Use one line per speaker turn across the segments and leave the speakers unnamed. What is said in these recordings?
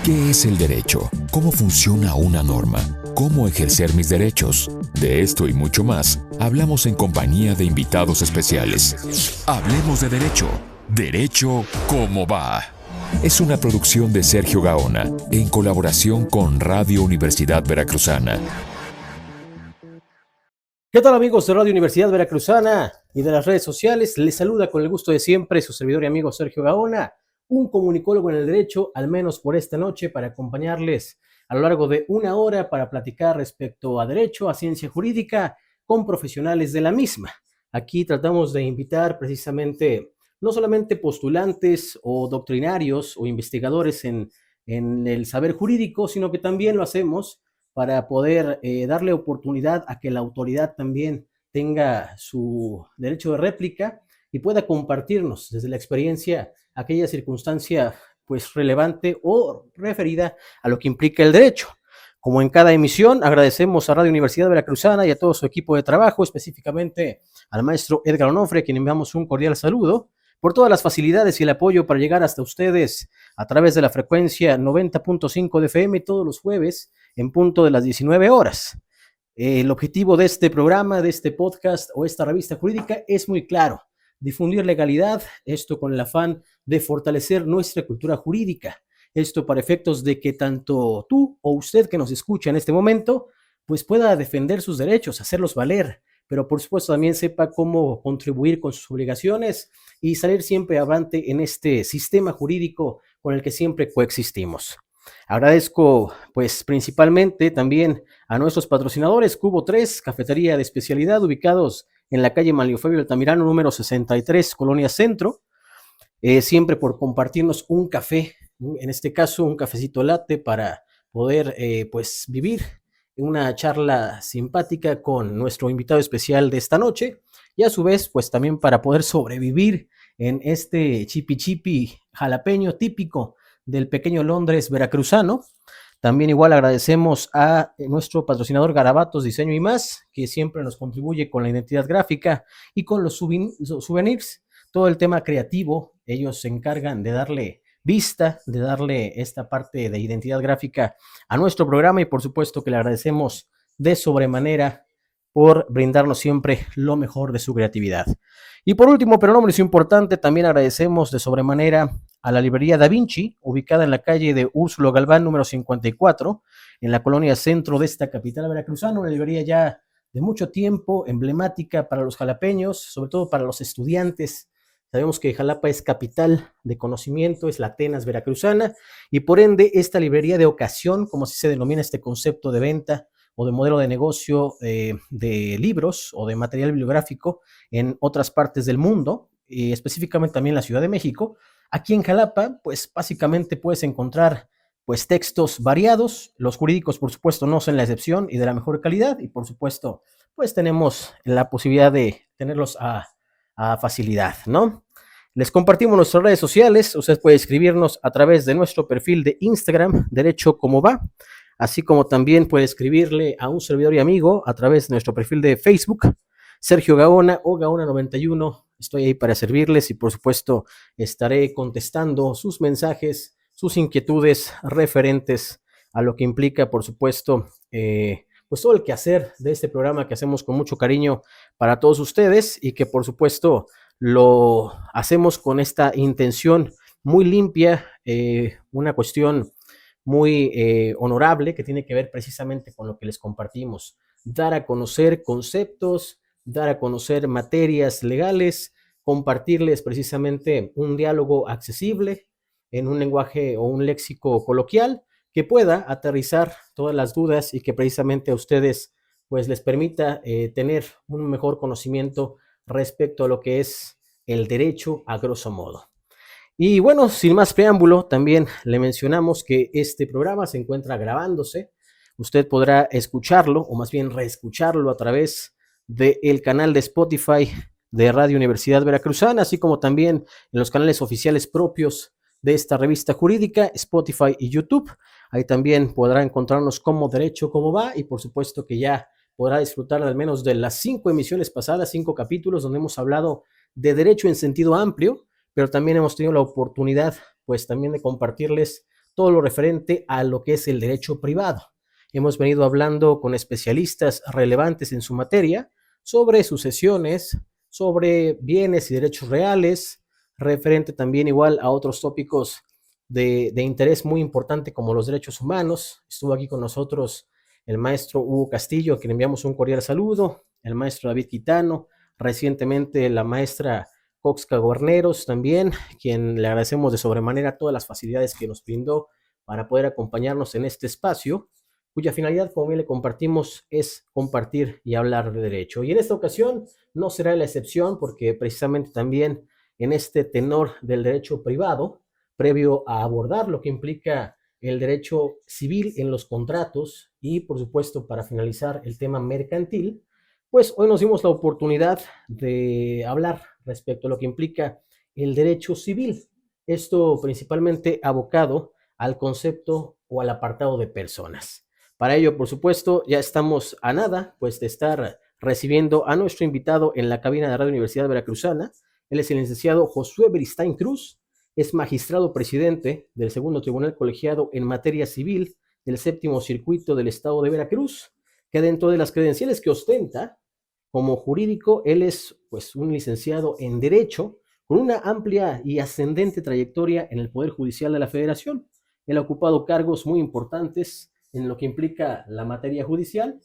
¿Qué es el derecho? ¿Cómo funciona una norma? ¿Cómo ejercer mis derechos? De esto y mucho más, hablamos en compañía de invitados especiales. Hablemos de derecho. Derecho, ¿cómo va? Es una producción de Sergio Gaona, en colaboración con Radio Universidad Veracruzana.
¿Qué tal, amigos de Radio Universidad Veracruzana y de las redes sociales? Les saluda con el gusto de siempre su servidor y amigo Sergio Gaona, un comunicólogo en el derecho, al menos por esta noche, para acompañarles a lo largo de una hora para platicar respecto a derecho, a ciencia jurídica, con profesionales de la misma. Aquí tratamos de invitar precisamente no solamente postulantes o doctrinarios o investigadores en el saber jurídico, sino que también lo hacemos para poder darle oportunidad a que la autoridad también tenga su derecho de réplica y pueda compartirnos desde la experiencia aquella circunstancia pues relevante o referida a lo que implica el derecho. Como en cada emisión, agradecemos a Radio Universidad Veracruzana y a todo su equipo de trabajo, específicamente al maestro Edgar Onofre, a quien enviamos un cordial saludo, por todas las facilidades y el apoyo para llegar hasta ustedes a través de la frecuencia 90.5 de FM todos los jueves en punto de las 19 horas. El objetivo de este programa, de este podcast o esta revista jurídica es muy claro: difundir legalidad, esto con el afán de fortalecer nuestra cultura jurídica. Esto para efectos de que tanto tú o usted que nos escucha en este momento, pues pueda defender sus derechos, hacerlos valer, pero por supuesto también sepa cómo contribuir con sus obligaciones y salir siempre avante en este sistema jurídico con el que siempre coexistimos. Agradezco pues principalmente también a nuestros patrocinadores: Cubo 3, cafetería de especialidad, ubicados en la calle Manlio Fabio Altamirano, número 63, Colonia Centro, siempre por compartirnos un café, en este caso un cafecito latte, para poder pues vivir una charla simpática con nuestro invitado especial de esta noche, y a su vez pues también para poder sobrevivir en este chipi chipi jalapeño típico del pequeño Londres veracruzano. También igual agradecemos a nuestro patrocinador Garabatos Diseño y Más, que siempre nos contribuye con la identidad gráfica y con los souvenirs, todo el tema creativo. Ellos se encargan de darle vista, de darle esta parte de identidad gráfica a nuestro programa, y por supuesto que le agradecemos de sobremanera por brindarnos siempre lo mejor de su creatividad. Y por último, pero no menos importante, también agradecemos de sobremanera a la librería Da Vinci, ubicada en la calle de Úrsulo Galván, número 54, en la colonia centro de esta capital veracruzana, una librería ya de mucho tiempo, emblemática para los jalapeños, sobre todo para los estudiantes. Sabemos que Jalapa es capital de conocimiento, es la Atenas veracruzana, y por ende esta librería de ocasión, como así se denomina este concepto de venta o de modelo de negocio de libros o de material bibliográfico en otras partes del mundo, y específicamente también en la Ciudad de México. Aquí en Jalapa, pues básicamente puedes encontrar pues textos variados. Los jurídicos, por supuesto, no son la excepción y de la mejor calidad, y por supuesto, pues tenemos la posibilidad de tenerlos a facilidad, ¿no? Les compartimos nuestras redes sociales. Usted puede escribirnos a través de nuestro perfil de Instagram, Derecho Como Va, así como también puede escribirle a un servidor y amigo a través de nuestro perfil de Facebook, Sergio Gaona o Gaona91. Estoy ahí para servirles y por supuesto estaré contestando sus mensajes, sus inquietudes referentes a lo que implica, por supuesto, pues todo el quehacer de este programa que hacemos con mucho cariño para todos ustedes, y que por supuesto lo hacemos con esta intención muy limpia, una cuestión muy honorable que tiene que ver precisamente con lo que les compartimos: dar a conocer conceptos, dar a conocer materias legales, compartirles precisamente un diálogo accesible en un lenguaje o un léxico coloquial que pueda aterrizar todas las dudas y que precisamente a ustedes pues les permita tener un mejor conocimiento respecto a lo que es el derecho a grosso modo. Y bueno, sin más preámbulo, también le mencionamos que este programa se encuentra grabándose. Usted podrá escucharlo, o más bien reescucharlo, a través del canal de Spotify de Radio Universidad Veracruzana, así como también en los canales oficiales propios de esta revista jurídica, Spotify y YouTube. Ahí también podrá encontrarnos como Derecho Como Va, y por supuesto que ya podrá disfrutar al menos de las 5 emisiones pasadas, 5 capítulos donde hemos hablado de derecho en sentido amplio, pero también hemos tenido la oportunidad pues también de compartirles todo lo referente a lo que es el derecho privado. Hemos venido hablando con especialistas relevantes en su materia sobre sucesiones, sobre bienes y derechos reales, referente también igual a otros tópicos de interés muy importante como los derechos humanos. Estuvo aquí con nosotros el maestro Hugo Castillo, a quien enviamos un cordial saludo, el maestro David Quitano, recientemente la maestra Coxca Guarneros también, quien le agradecemos de sobremanera todas las facilidades que nos brindó para poder acompañarnos en este espacio, cuya finalidad, como bien le compartimos, es compartir y hablar de derecho. Y en esta ocasión no será la excepción, porque precisamente también en este tenor del derecho privado, previo a abordar lo que implica el derecho civil en los contratos y, por supuesto, para finalizar el tema mercantil, pues hoy nos dimos la oportunidad de hablar respecto a lo que implica el derecho civil. Esto principalmente abocado al concepto o al apartado de personas. Para ello, por supuesto, ya estamos a nada, pues, de estar recibiendo a nuestro invitado en la cabina de Radio Universidad Veracruzana. Él es el licenciado Josué Beristain Cruz, es magistrado presidente del Segundo Tribunal Colegiado en Materia Civil del Séptimo Circuito del Estado de Veracruz, que dentro de las credenciales que ostenta como jurídico, él es pues un licenciado en Derecho con una amplia y ascendente trayectoria en el Poder Judicial de la Federación. Él ha ocupado cargos muy importantes en lo que implica la materia judicial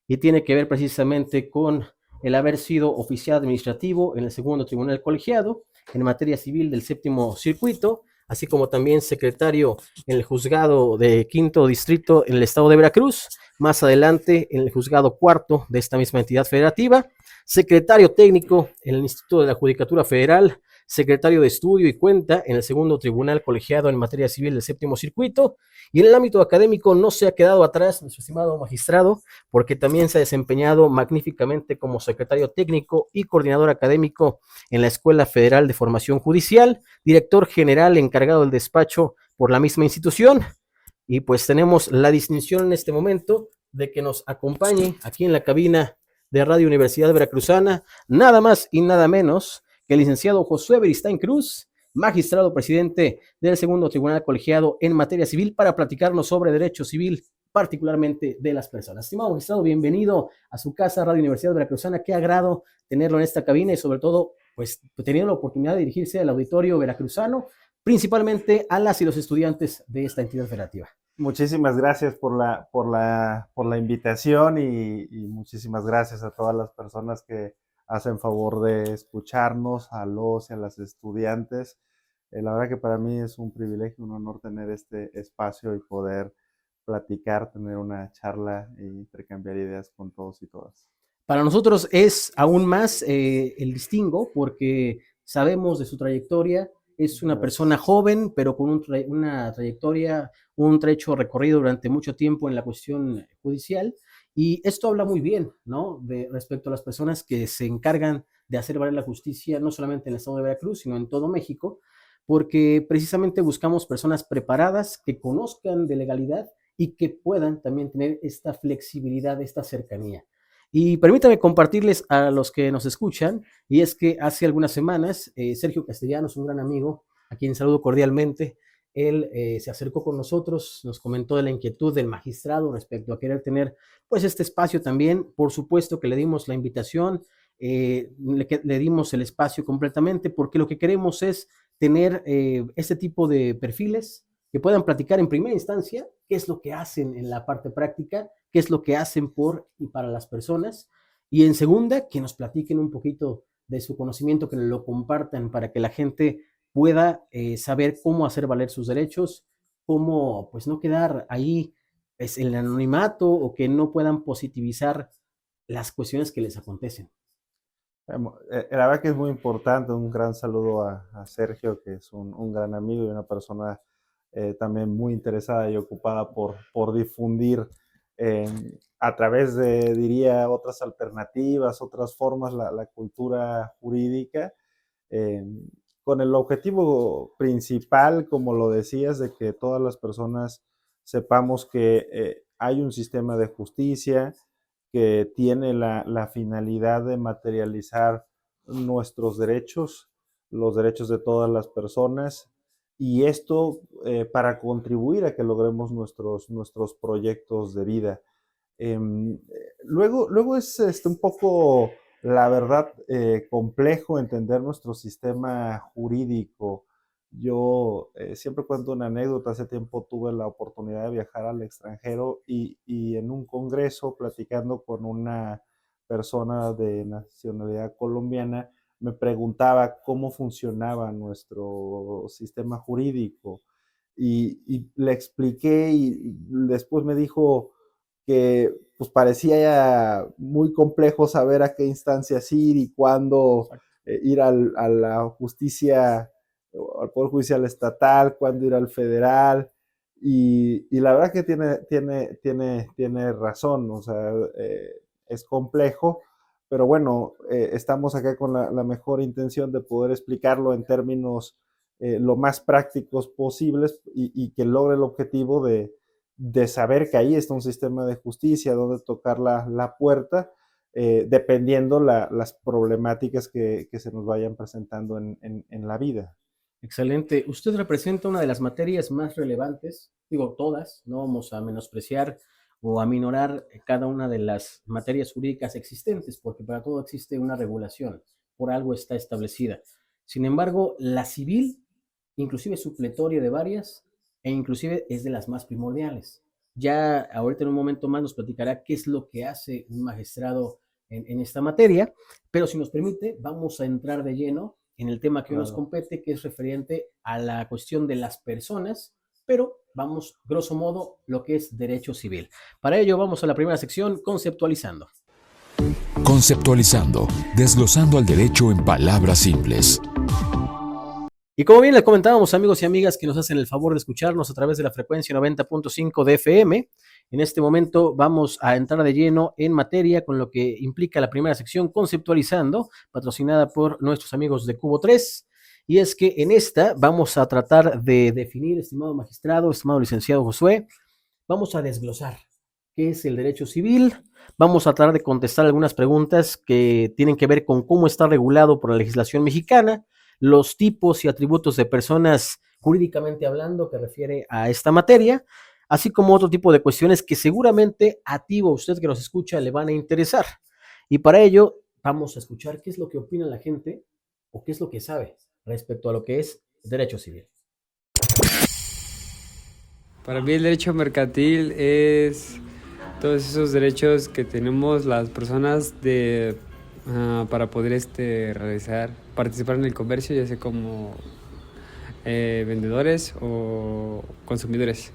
y tiene que ver precisamente con el haber sido oficial administrativo en el Segundo Tribunal Colegiado en materia civil del Séptimo Circuito, así como también secretario en el Juzgado de Quinto Distrito en el Estado de Veracruz, más adelante en el Juzgado Cuarto de esta misma entidad federativa, secretario técnico en el Instituto de la Judicatura Federal, secretario de Estudio y Cuenta en el Segundo Tribunal Colegiado en materia civil del Séptimo Circuito, y en el ámbito académico no se ha quedado atrás nuestro estimado magistrado, porque también se ha desempeñado magníficamente como secretario técnico y coordinador académico en la Escuela Federal de Formación Judicial, director general encargado del despacho por la misma institución, y pues tenemos la distinción en este momento de que nos acompañe aquí en la cabina de Radio Universidad Veracruzana, nada más y nada menos que el licenciado Josué Beristain Cruz, magistrado presidente del Segundo Tribunal Colegiado en Materia Civil, para platicarnos sobre derecho civil, particularmente de las personas. Estimado magistrado, bienvenido a su casa, Radio Universidad Veracruzana. Qué agrado tenerlo en esta cabina y sobre todo, pues, teniendo la oportunidad de dirigirse al auditorio veracruzano, principalmente a las y los estudiantes de esta entidad federativa.
Muchísimas gracias por la invitación y muchísimas gracias a todas las personas que hacen favor de escucharnos, a los y a las estudiantes. La verdad que para mí es un privilegio, un honor tener este espacio y poder platicar, tener una charla e intercambiar ideas con todos y todas.
Para nosotros es aún más el distingo, porque sabemos de su trayectoria. Es una persona joven, pero con una trayectoria, un trecho recorrido durante mucho tiempo en la cuestión judicial. Y esto habla muy bien, ¿no? Respecto a las personas que se encargan de hacer valer la justicia, no solamente en el estado de Veracruz, sino en todo México, porque precisamente buscamos personas preparadas que conozcan de legalidad y que puedan también tener esta flexibilidad, esta cercanía. Y permítame compartirles a los que nos escuchan, y es que hace algunas semanas Sergio Castellanos, un gran amigo, a quien saludo cordialmente, él se acercó con nosotros, nos comentó de la inquietud del magistrado respecto a querer tener pues este espacio también. Por supuesto que le dimos la invitación, le dimos el espacio completamente, porque lo que queremos es tener este tipo de perfiles que puedan platicar en primera instancia qué es lo que hacen en la parte práctica, qué es lo que hacen por y para las personas, y en segunda, que nos platiquen un poquito de su conocimiento, que lo compartan para que la gente pueda saber cómo hacer valer sus derechos, cómo pues no quedar ahí pues, en el anonimato, o que no puedan positivizar las cuestiones que les acontecen.
La verdad que es muy importante, un gran saludo a Sergio, que es un gran amigo y una persona también muy interesada y ocupada por difundir a través de, diría, otras alternativas, otras formas, la cultura jurídica, eh, con el objetivo principal, como lo decías, de que todas las personas sepamos que hay un sistema de justicia que tiene la finalidad de materializar nuestros derechos, los derechos de todas las personas, y esto para contribuir a que logremos nuestros proyectos de vida. Luego es un poco, la verdad, complejo entender nuestro sistema jurídico. Yo siempre cuento una anécdota. Hace tiempo tuve la oportunidad de viajar al extranjero y en un congreso, platicando con una persona de nacionalidad colombiana, me preguntaba cómo funcionaba nuestro sistema jurídico y le expliqué y después me dijo que pues parecía ya muy complejo saber a qué instancias ir y cuándo ir a la justicia, al Poder Judicial Estatal, cuándo ir al federal. Y la verdad que tiene razón, o sea, es complejo, pero bueno, estamos acá con la mejor intención de poder explicarlo en términos lo más prácticos posibles y que logre el objetivo de saber que ahí está un sistema de justicia donde tocar la puerta, dependiendo las problemáticas que se nos vayan presentando en la vida.
Excelente. Usted representa una de las materias más relevantes, digo todas, no vamos a menospreciar o a minorar cada una de las materias jurídicas existentes, porque para todo existe una regulación, por algo está establecida. Sin embargo, la civil, inclusive supletoria de varias, e inclusive es de las más primordiales. Ya ahorita en un momento más nos platicará qué es lo que hace un magistrado en esta materia, pero si nos permite, vamos a entrar de lleno en el tema que hoy nos compete, que es referente a la cuestión de las personas, pero vamos, grosso modo, lo que es derecho civil. Para ello vamos a la primera sección, conceptualizando.
Conceptualizando, desglosando al derecho en palabras simples.
Y como bien les comentábamos, amigos y amigas que nos hacen el favor de escucharnos a través de la frecuencia 90.5 de FM, en este momento vamos a entrar de lleno en materia con lo que implica la primera sección, conceptualizando, patrocinada por nuestros amigos de Cubo 3. Y es que en esta vamos a tratar de definir, estimado magistrado, estimado licenciado Josué, vamos a desglosar qué es el derecho civil, vamos a tratar de contestar algunas preguntas que tienen que ver con cómo está regulado por la legislación mexicana, los tipos y atributos de personas jurídicamente hablando que refiere a esta materia, así como otro tipo de cuestiones que seguramente a ti o a usted que nos escucha le van a interesar. Y para ello vamos a escuchar qué es lo que opina la gente o qué es lo que sabe respecto a lo que es derecho civil.
Para mí el derecho mercantil es todos esos derechos que tenemos las personas para poder participar en el comercio, ya sea como vendedores o consumidores.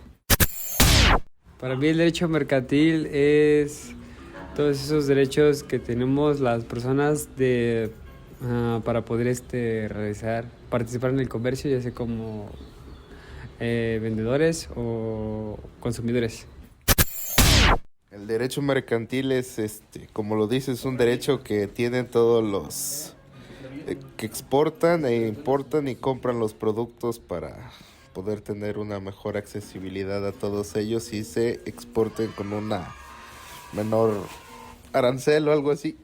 Para mí el derecho mercantil es todos esos derechos que tenemos las personas para poder participar en el comercio, ya sea como vendedores o consumidores.
El derecho mercantil es, como lo dices, un derecho que tienen todos los que exportan e importan y compran los productos para poder tener una mejor accesibilidad a todos ellos y se exporten con una menor arancel o algo así.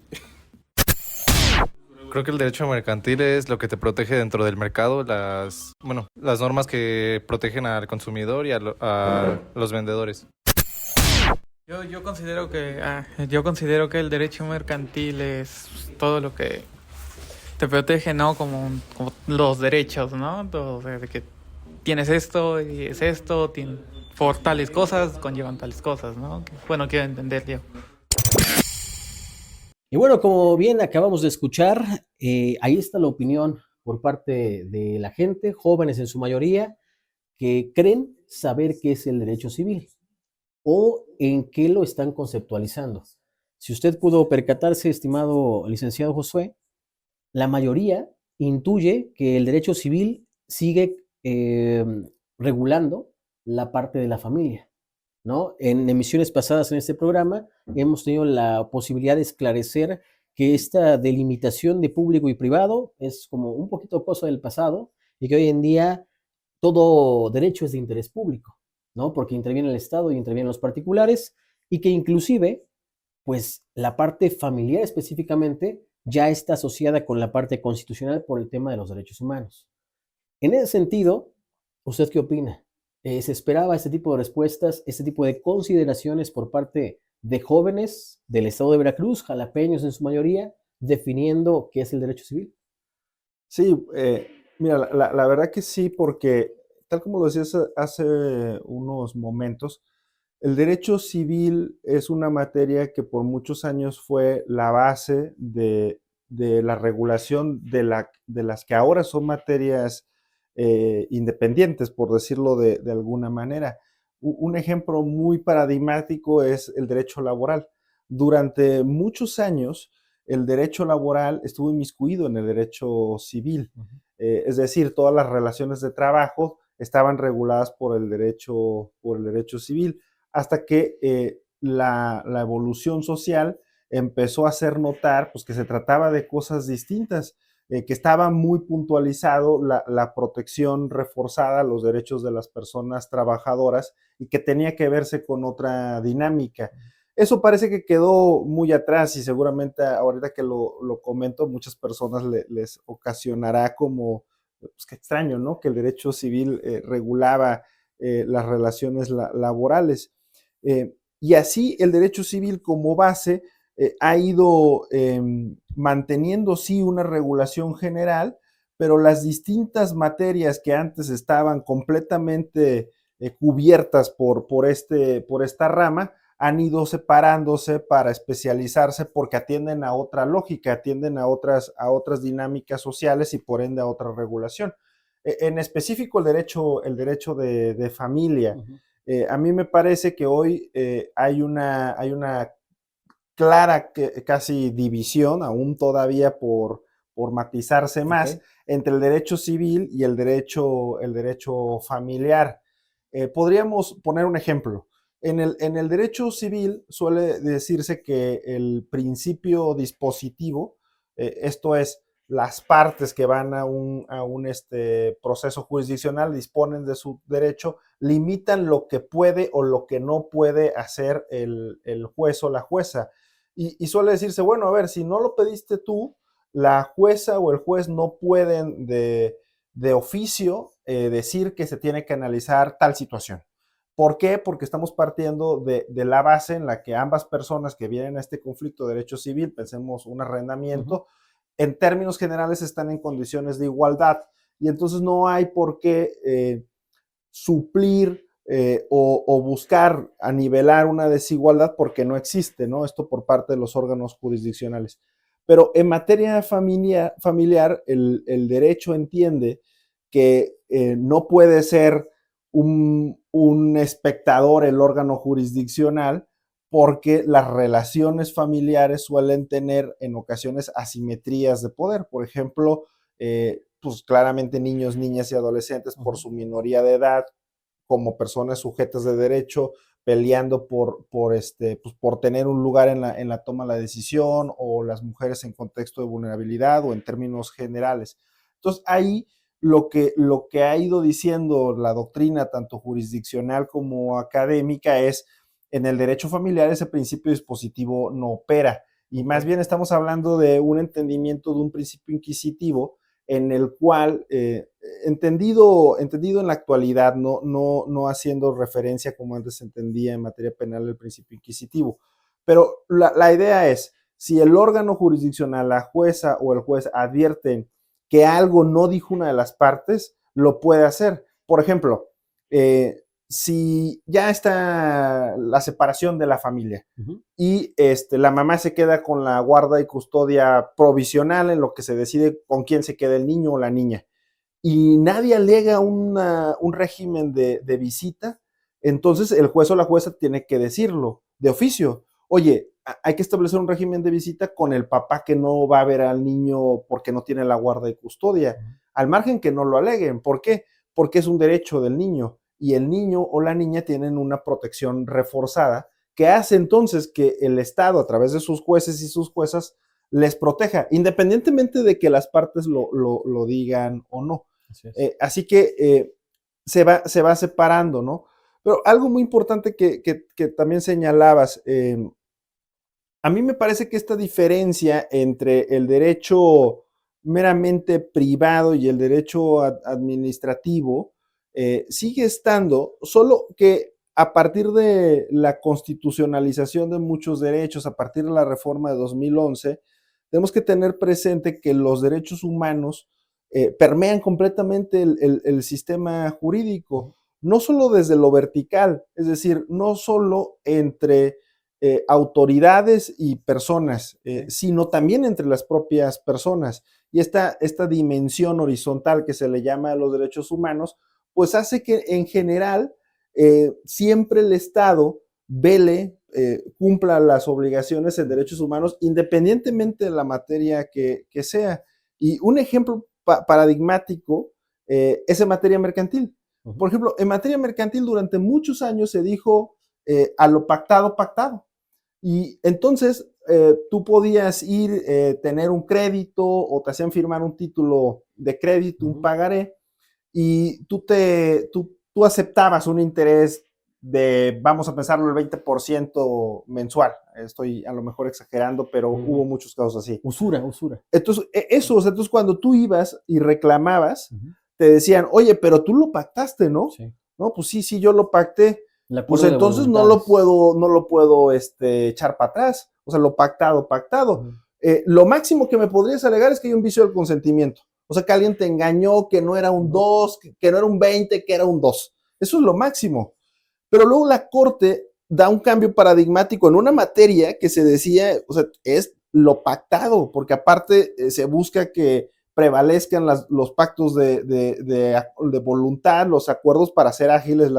Creo que el derecho mercantil es lo que te protege dentro del mercado, las normas que protegen al consumidor y a los vendedores.
Yo considero que el derecho mercantil es todo lo que te protege, ¿no? Como los derechos, ¿no? Todo, de que tienes esto y es esto, por tales cosas conllevan tales cosas, ¿no? Bueno, quiero entender yo.
Y bueno, como bien acabamos de escuchar, ahí está la opinión por parte de la gente, jóvenes en su mayoría, que creen saber qué es el derecho civil o en qué lo están conceptualizando. Si usted pudo percatarse, estimado licenciado Josué, la mayoría intuye que el derecho civil sigue regulando la parte de la familia, ¿no? En emisiones pasadas en este programa hemos tenido la posibilidad de esclarecer que esta delimitación de público y privado es como un poquito cosa del pasado y que hoy en día todo derecho es de interés público, ¿no? Porque interviene el Estado y intervienen los particulares y que inclusive, pues la parte familiar específicamente ya está asociada con la parte constitucional por el tema de los derechos humanos. En ese sentido, ¿Usted qué opina? ¿Se esperaba este tipo de respuestas, este tipo de consideraciones por parte de jóvenes del estado de Veracruz, jalapeños en su mayoría, definiendo qué es el derecho civil?
Sí, mira, la verdad que sí, porque tal como lo decías hace unos momentos, el derecho civil es una materia que por muchos años fue la base de la regulación de las que ahora son materias independientes, por decirlo de alguna manera. Un ejemplo muy paradigmático es el derecho laboral. Durante muchos años, el derecho laboral estuvo inmiscuido en el derecho civil. Es decir, todas las relaciones de trabajo estaban reguladas por el derecho civil, hasta que la evolución social empezó a hacer notar pues, que se trataba de cosas distintas, que estaba muy puntualizado la protección reforzada a los derechos de las personas trabajadoras y que tenía que verse con otra dinámica. Eso parece que quedó muy atrás y seguramente ahorita que lo comento, muchas personas les ocasionará como, pues qué extraño, ¿no? Que el derecho civil regulaba las relaciones laborales. Y así el derecho civil como base ha ido manteniendo sí una regulación general, pero las distintas materias que antes estaban completamente cubiertas por esta rama, han ido separándose para especializarse porque atienden a otra lógica, atienden a otras dinámicas sociales y por ende a otra regulación. En específico el derecho de familia. A mí me parece que hoy hay una clara casi división, aún todavía por matizarse más,
Ok.
entre el derecho civil y el derecho familiar. Podríamos poner un ejemplo. En el derecho civil suele decirse que el principio dispositivo, esto es, las partes que van a un proceso jurisdiccional disponen de su derecho, limitan lo que puede o lo que no puede hacer el juez o la jueza. Y suele decirse, bueno, a ver, si no lo pediste tú, la jueza o el juez no pueden de oficio decir que se tiene que analizar tal situación. ¿Por qué? Porque estamos partiendo de la base en la que ambas personas que vienen a este conflicto de derecho civil, pensemos un arrendamiento, en términos generales están en condiciones de igualdad y entonces no hay por qué suplir o buscar a nivelar una desigualdad porque no existe, ¿no? Esto por parte de los órganos jurisdiccionales. Pero en materia familiar el derecho entiende que no puede ser un espectador el órgano jurisdiccional porque las relaciones familiares suelen tener en ocasiones asimetrías de poder. Por ejemplo, pues claramente niños, niñas y adolescentes por su minoría de edad, como personas sujetas de derecho, peleando por tener un lugar en la toma de la decisión, o las mujeres en contexto de vulnerabilidad o en términos generales. Entonces, ahí lo que ha ido diciendo la doctrina, tanto jurisdiccional como académica, es en el derecho familiar ese principio dispositivo no opera. Y más bien estamos hablando de un entendimiento de un principio inquisitivo en el cual, entendido en la actualidad, no haciendo referencia como antes se entendía en materia penal el principio inquisitivo, pero la idea es, si el órgano jurisdiccional, la jueza o el juez advierten que algo no dijo una de las partes, lo puede hacer. Por ejemplo, si ya está la separación de la familia y la mamá se queda con la guarda y custodia provisional en lo que se decide con quién se queda el niño o la niña, y nadie alega un régimen de visita, entonces el juez o la jueza tiene que decirlo de oficio. Oye, hay que establecer un régimen de visita con el papá que no va a ver al niño porque no tiene la guarda y custodia, al margen que no lo aleguen. ¿Por qué? Porque es un derecho del niño y el niño o la niña tienen una protección reforzada que hace entonces que el Estado, a través de sus jueces y sus juezas, les proteja, independientemente de que las partes lo digan o no. Así que se va separando, ¿no? Pero algo muy importante que también señalabas, a mí me parece que esta diferencia entre el derecho meramente privado y el derecho administrativo sigue estando, solo que a partir de la constitucionalización de muchos derechos, a partir de la reforma de 2011, tenemos que tener presente que los derechos humanos permean completamente el sistema jurídico, no solo desde lo vertical, es decir, no solo entre autoridades y personas, sino también entre las propias personas. Y esta dimensión horizontal que se le llama a los derechos humanos, pues hace que en general siempre el Estado vele, cumpla las obligaciones en derechos humanos, independientemente de la materia que sea. Y un ejemplo paradigmático es en materia mercantil. Por ejemplo, en materia mercantil durante muchos años se dijo a lo pactado, pactado. Y entonces tú podías ir, tener un crédito o te hacían firmar un título de crédito, un pagaré, y tú aceptabas un interés de, vamos a pensarlo, el 20% mensual. Estoy a lo mejor exagerando, pero hubo muchos casos así.
Usura.
Entonces, entonces cuando tú ibas y reclamabas, te decían, oye, pero tú lo pactaste, ¿no? Sí. No, pues sí, yo lo pacté. Pues entonces no lo puedo echar para atrás. O sea, lo pactado. Lo máximo que me podrías alegar es que hay un vicio del consentimiento. O sea, que alguien te engañó, que no era un 2, que no era un 20, que era un 2. Eso es lo máximo. Pero luego la Corte da un cambio paradigmático en una materia que se decía, o sea, es lo pactado, porque aparte se busca que prevalezcan los pactos de voluntad, los acuerdos para hacer ágiles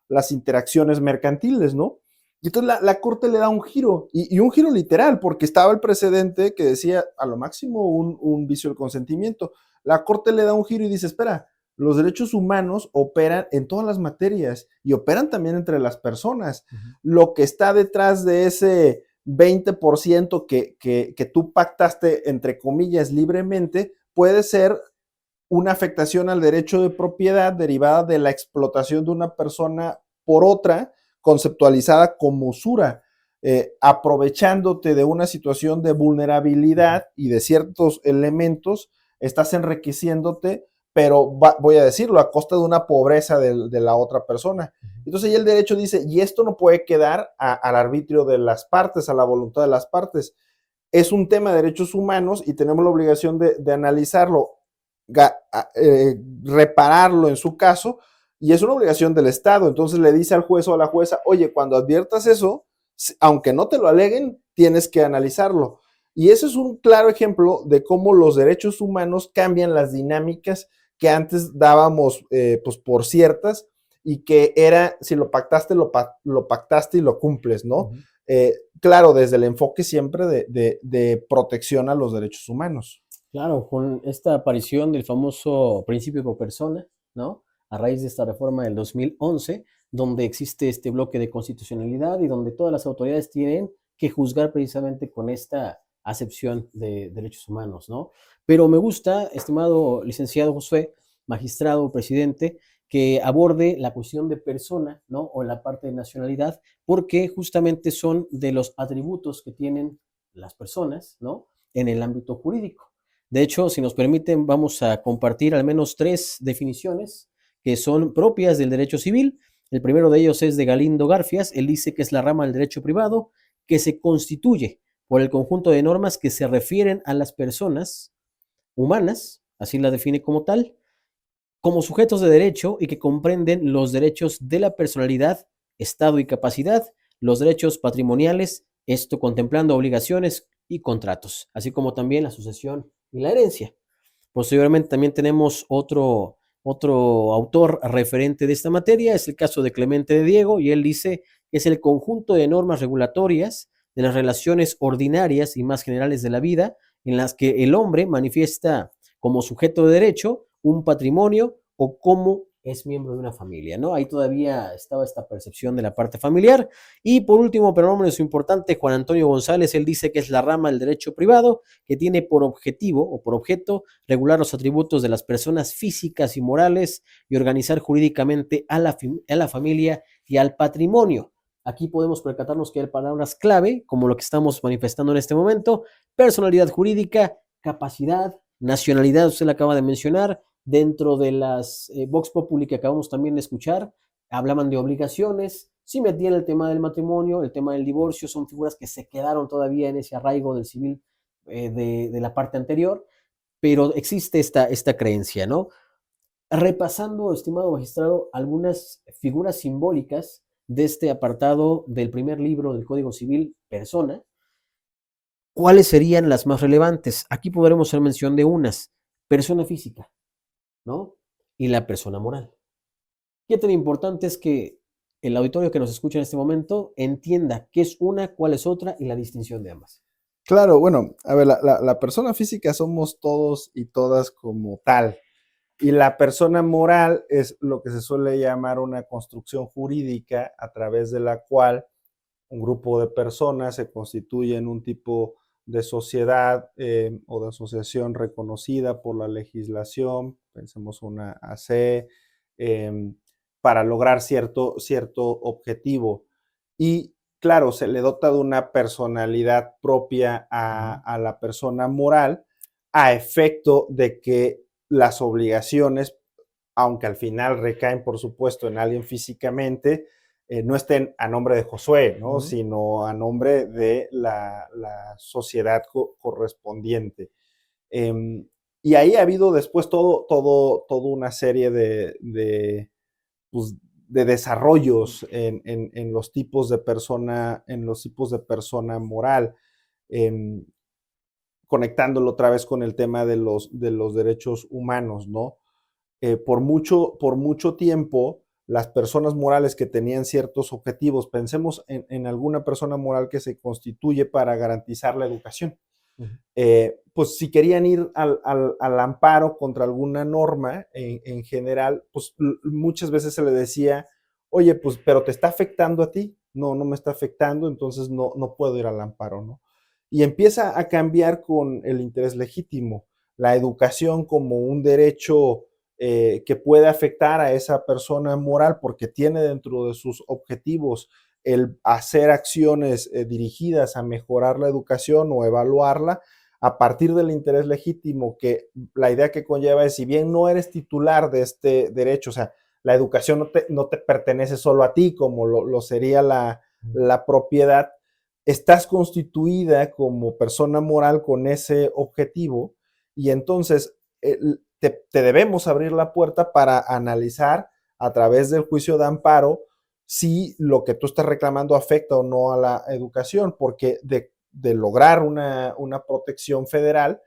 las interacciones mercantiles, ¿no? Y entonces la Corte le da un giro, y un giro literal, porque estaba el precedente que decía a lo máximo un vicio del consentimiento. La Corte le da un giro y dice, espera, los derechos humanos operan en todas las materias y operan también entre las personas. Lo que está detrás de ese 20% que tú pactaste, entre comillas, libremente, puede ser una afectación al derecho de propiedad derivada de la explotación de una persona por otra, conceptualizada como usura, aprovechándote de una situación de vulnerabilidad y de ciertos elementos, estás enriqueciéndote, pero voy a decirlo, a costa de una pobreza de la otra persona. Entonces ya el derecho dice, y esto no puede quedar al arbitrio de las partes, a la voluntad de las partes. Es un tema de derechos humanos y tenemos la obligación de analizarlo, repararlo en su caso, y es una obligación del Estado. Entonces le dice al juez o a la jueza, oye, cuando adviertas eso, aunque no te lo aleguen, tienes que analizarlo. Y ese es un claro ejemplo de cómo los derechos humanos cambian las dinámicas que antes dábamos pues por ciertas, y que era, si lo pactaste, lo pactaste y lo cumples, ¿no? Claro, desde el enfoque siempre de protección a los derechos humanos.
Claro, con esta aparición del famoso principio pro persona, ¿no? A raíz de esta reforma del 2011, donde existe este bloque de constitucionalidad y donde todas las autoridades tienen que juzgar precisamente con esta acepción de derechos humanos, ¿no? Pero me gusta, estimado licenciado Josué, magistrado, presidente, que aborde la cuestión de persona, ¿no? O la parte de nacionalidad, porque justamente son de los atributos que tienen las personas, ¿no? En el ámbito jurídico. De hecho, si nos permiten, vamos a compartir al menos 3 definiciones que son propias del derecho civil. El primero de ellos es de Galindo Garfias. Él dice que es la rama del derecho privado que se constituye por el conjunto de normas que se refieren a las personas humanas, así la define como tal, como sujetos de derecho y que comprenden los derechos de la personalidad, estado y capacidad, los derechos patrimoniales, esto contemplando obligaciones y contratos, así como también la sucesión y la herencia. Posteriormente también tenemos otro autor referente de esta materia, es el caso de Clemente de Diego, y él dice que es el conjunto de normas regulatorias de las relaciones ordinarias y más generales de la vida, en las que el hombre manifiesta como sujeto de derecho un patrimonio o como es miembro de una familia, ¿no? Ahí todavía estaba esta percepción de la parte familiar. Y por último, pero no menos importante, Juan Antonio González, él dice que es la rama del derecho privado que tiene por objetivo o por objeto regular los atributos de las personas físicas y morales y organizar jurídicamente a la familia y al patrimonio. Aquí podemos percatarnos que hay palabras clave, como lo que estamos manifestando en este momento: personalidad jurídica, capacidad, nacionalidad, usted la acaba de mencionar, Dentro de las Vox Populi que acabamos también de escuchar, hablaban de obligaciones, sí metían el tema del matrimonio, el tema del divorcio, son figuras que se quedaron todavía en ese arraigo del civil de la parte anterior, pero existe esta creencia, ¿no? Repasando, estimado magistrado, algunas figuras simbólicas de este apartado del primer libro del Código Civil, Persona, ¿cuáles serían las más relevantes? Aquí podremos hacer mención de unas: persona física, ¿no? Y la persona moral. ¿Qué tan importante es que el auditorio que nos escucha en este momento entienda qué es una, cuál es otra y la distinción de ambas?
Claro, bueno, a ver, la persona física somos todos y todas como tal. Y la persona moral es lo que se suele llamar una construcción jurídica a través de la cual un grupo de personas se constituye en un tipo de sociedad o de asociación reconocida por la legislación, pensemos una AC, para lograr cierto objetivo. Y claro, se le dota de una personalidad propia a la persona moral a efecto de que las obligaciones, aunque al final recaen, por supuesto, en alguien físicamente, no estén a nombre de Josué, ¿no? Sino a nombre de la sociedad correspondiente. Y ahí ha habido después toda una serie pues, de desarrollos en los tipos de persona, moral, conectándolo otra vez con el tema de los derechos humanos, ¿no? Por mucho tiempo, las personas morales que tenían ciertos objetivos, pensemos en alguna persona moral que se constituye para garantizar la educación. Pues si querían ir al amparo contra alguna norma en general, pues muchas veces se le decía, oye, pues, pero te está afectando a ti. No, no me está afectando, entonces no puedo ir al amparo, ¿no? Y empieza a cambiar con el interés legítimo, la educación como un derecho que puede afectar a esa persona moral porque tiene dentro de sus objetivos el hacer acciones dirigidas a mejorar la educación o evaluarla a partir del interés legítimo, que la idea que conlleva es, si bien no eres titular de este derecho, o sea, la educación no te pertenece solo a ti, como lo sería la propiedad, estás constituida como persona moral con ese objetivo y entonces te debemos abrir la puerta para analizar a través del juicio de amparo si lo que tú estás reclamando afecta o no a la educación, porque de lograr una protección federal,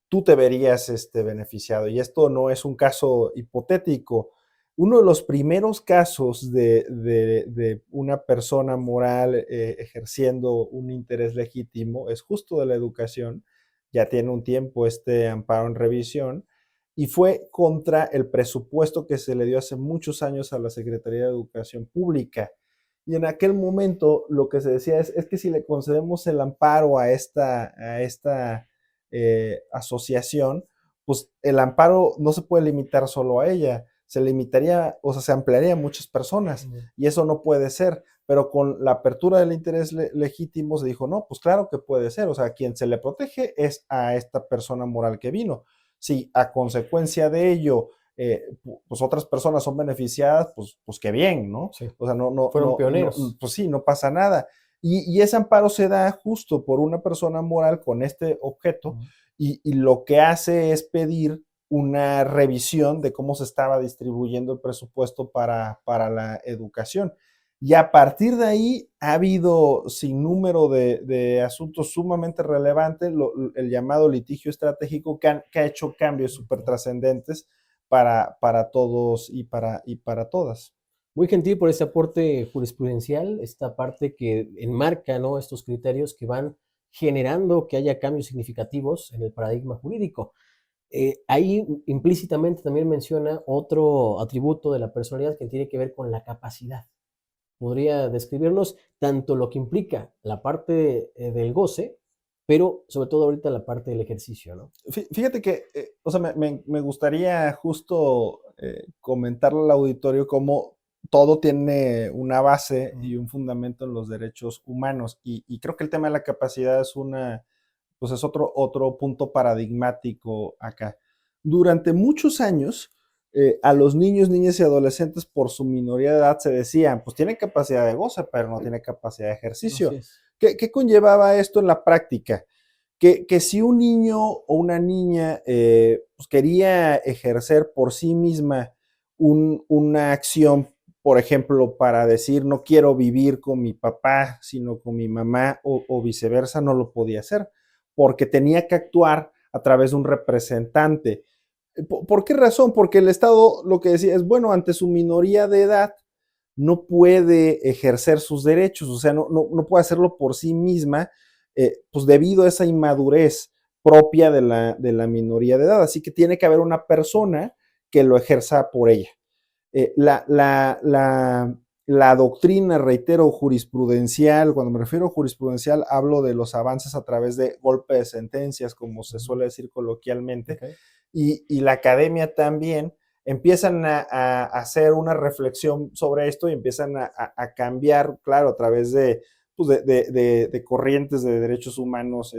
tú te verías beneficiado. Y esto no es un caso hipotético. Uno de los primeros casos de una persona moral ejerciendo un interés legítimo es justo de la educación. Ya tiene un tiempo este amparo en revisión y fue contra el presupuesto que se le dio hace muchos años a la Secretaría de Educación Pública. Y en aquel momento lo que se decía es que si le concedemos el amparo a esta asociación, pues el amparo no se puede limitar solo a ella, se limitaría, o sea, se ampliaría a muchas personas y eso no puede ser. Pero con la apertura del interés legítimo se dijo, no, pues claro que puede ser, o sea, quien se le protege es a esta persona moral que vino. Si a consecuencia de ello, pues otras personas son beneficiadas, pues qué bien, ¿no?
Sí.
O sea,
Fueron pioneros.
pues sí, no pasa nada. Y ese amparo se da justo por una persona moral con este objeto y lo que hace es pedir una revisión de cómo se estaba distribuyendo el presupuesto para la educación. Y a partir de ahí ha habido sin número de asuntos sumamente relevantes, el llamado litigio estratégico que ha hecho cambios súper trascendentes para todos y para todas.
Muy gentil por este aporte jurisprudencial, esta parte que enmarca, ¿no?, estos criterios que van generando que haya cambios significativos en el paradigma jurídico. Ahí implícitamente también menciona otro atributo de la personalidad que tiene que ver con la capacidad. Podría describirnos tanto lo que implica la parte del goce, pero sobre todo ahorita la parte del ejercicio, ¿no?
Fíjate que, o sea, me gustaría justo comentarle al auditorio cómo todo tiene una base y un fundamento en los derechos humanos. Y creo que el tema de la capacidad es pues es otro punto paradigmático acá. durante muchos años a los niños, niñas y adolescentes por su minoría de edad se decían, pues tiene capacidad de goce, pero no tiene capacidad de ejercicio. ¿Qué conllevaba esto en la práctica? Que si un niño o una niña pues quería ejercer por sí misma una acción, por ejemplo, para decir no quiero vivir con mi papá, sino con mi mamá o viceversa, no lo podía hacer, porque tenía que actuar a través de un representante. ¿Por qué razón? Porque el Estado lo que decía es, bueno, ante su minoría de edad no puede ejercer sus derechos, o sea, no puede hacerlo por sí misma, pues debido a esa inmadurez propia de la minoría de edad. Así que tiene que haber una persona que lo ejerza por ella. La doctrina, reitero, jurisprudencial, cuando me refiero a jurisprudencial, hablo de los avances a través de golpe de sentencias, como se suele decir coloquialmente, okay. Y la academia también empiezan a hacer una reflexión sobre esto y empiezan a cambiar, claro, a través pues de corrientes de derechos humanos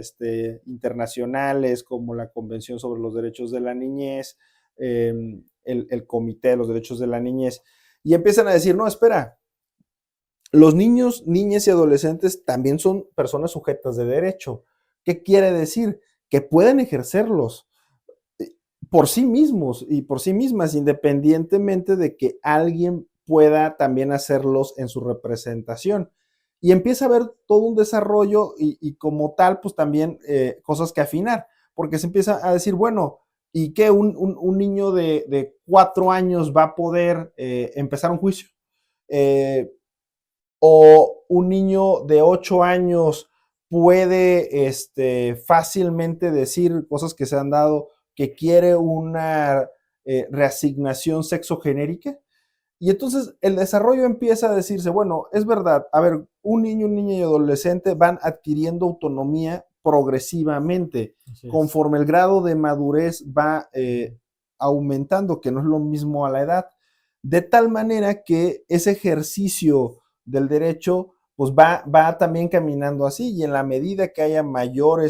internacionales, como la Convención sobre los Derechos de la Niñez, el Comité de los Derechos de la Niñez, y empiezan a decir, no, espera, los niños, niñas y adolescentes también son personas sujetas de derecho. ¿Qué quiere decir? Que pueden ejercerlos por sí mismos y por sí mismas, independientemente de que alguien pueda también hacerlos en su representación. Y empieza a haber todo un desarrollo y como tal, pues también cosas que afinar, porque se empieza a decir, bueno, ¿y qué? ¿Un niño de 4 años va a poder empezar un juicio? ¿O un niño de 8 años puede fácilmente decir cosas que se han dado, que quiere una reasignación sexogenérica? Y entonces el desarrollo empieza a decirse, bueno, es verdad, a ver, un niño, una niña y adolescente van adquiriendo autonomía progresivamente, conforme el grado de madurez va aumentando, que no es lo mismo a la edad, de tal manera que ese ejercicio del derecho pues va también caminando así, y en la medida que haya mayor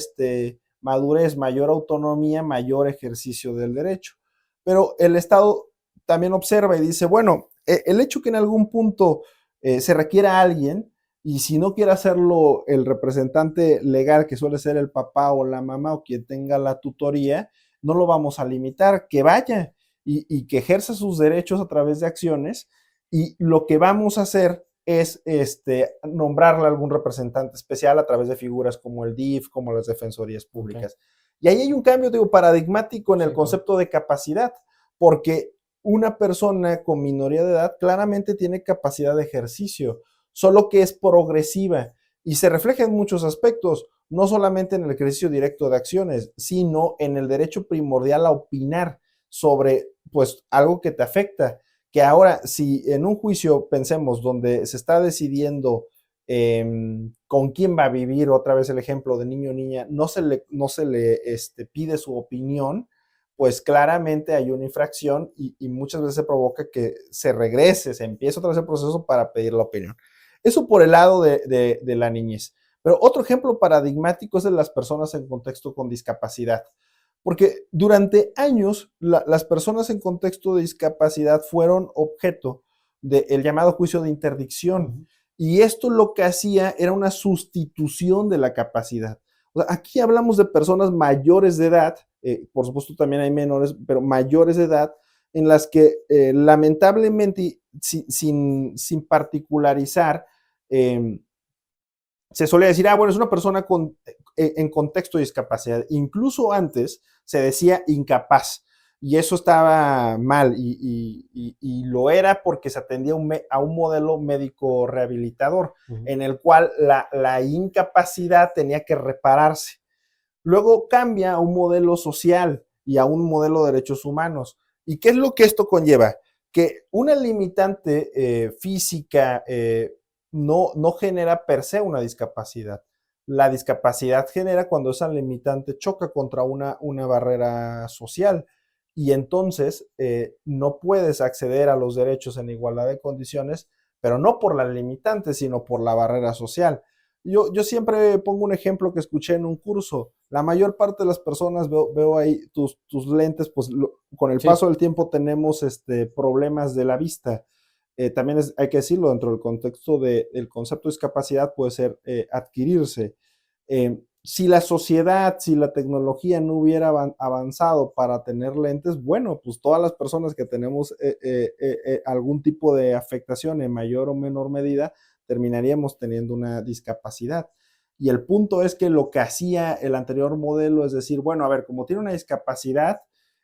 madurez, mayor autonomía, mayor ejercicio del derecho. Pero el Estado también observa y dice, bueno, el hecho que en algún punto se requiera a alguien, y si no quiere hacerlo el representante legal, que suele ser el papá o la mamá o quien tenga la tutoría, no lo vamos a limitar, que vaya y que ejerza sus derechos a través de acciones, y lo que vamos a hacer es nombrarle a algún representante especial a través de figuras como el DIF, como las defensorías públicas. Okay. Y ahí hay un cambio, digo, paradigmático en el concepto de capacidad, porque una persona con minoría de edad claramente tiene capacidad de ejercicio, solo que es progresiva y se refleja en muchos aspectos, no solamente en el ejercicio directo de acciones, sino en el derecho primordial a opinar sobre pues algo que te afecta. Que ahora, si en un juicio, pensemos, donde se está decidiendo con quién va a vivir, otra vez el ejemplo de niño o niña, no se le pide su opinión, pues claramente hay una infracción y muchas veces se provoca que se regrese, se empiece otra vez el proceso para pedir la opinión. Eso por el lado de la niñez. Pero otro ejemplo paradigmático es de las personas en contexto con discapacidad. Porque durante años las personas en contexto de discapacidad fueron objeto del llamado juicio de interdicción. Y esto lo que hacía era una sustitución de la capacidad. O sea, aquí hablamos de personas mayores de edad, por supuesto también hay menores, pero mayores de edad, en las que lamentablemente, sin particularizar, se solía decir, bueno, es una persona en contexto de discapacidad. Incluso antes se decía incapaz, y eso estaba mal, y lo era porque se atendía a un modelo médico rehabilitador, en el cual la incapacidad tenía que repararse. Luego cambia a un modelo social y a un modelo de derechos humanos. ¿Y qué es lo que esto conlleva? Que una limitante física no genera per se una discapacidad. La discapacidad genera cuando esa limitante choca contra una barrera social, y entonces no puedes acceder a los derechos en igualdad de condiciones, pero no por la limitante, sino por la barrera social. Yo siempre pongo un ejemplo que escuché en un curso. La mayor parte de las personas, veo ahí tus lentes, pues con el
Sí,
paso del tiempo tenemos problemas de la vista. También hay que decirlo, dentro del contexto del concepto de discapacidad puede ser adquirirse. Si la sociedad, si la tecnología no hubiera avanzado para tener lentes, bueno, pues todas las personas que tenemos algún tipo de afectación en mayor o menor medida, terminaríamos teniendo una discapacidad. Y el punto es que lo que hacía el anterior modelo es decir, bueno, a ver, como tiene una discapacidad,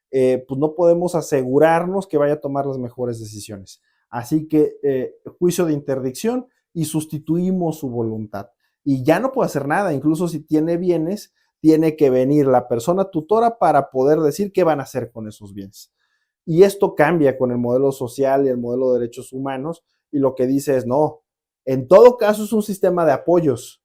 pues no podemos asegurarnos que vaya a tomar las mejores decisiones. Así que juicio de interdicción y sustituimos su voluntad. Y ya no puede hacer nada, incluso si tiene bienes, tiene que venir la persona tutora para poder decir qué van a hacer con esos bienes. Y esto cambia con el modelo social y el modelo de derechos humanos, y lo que dice es, no, en todo caso es un sistema de apoyos,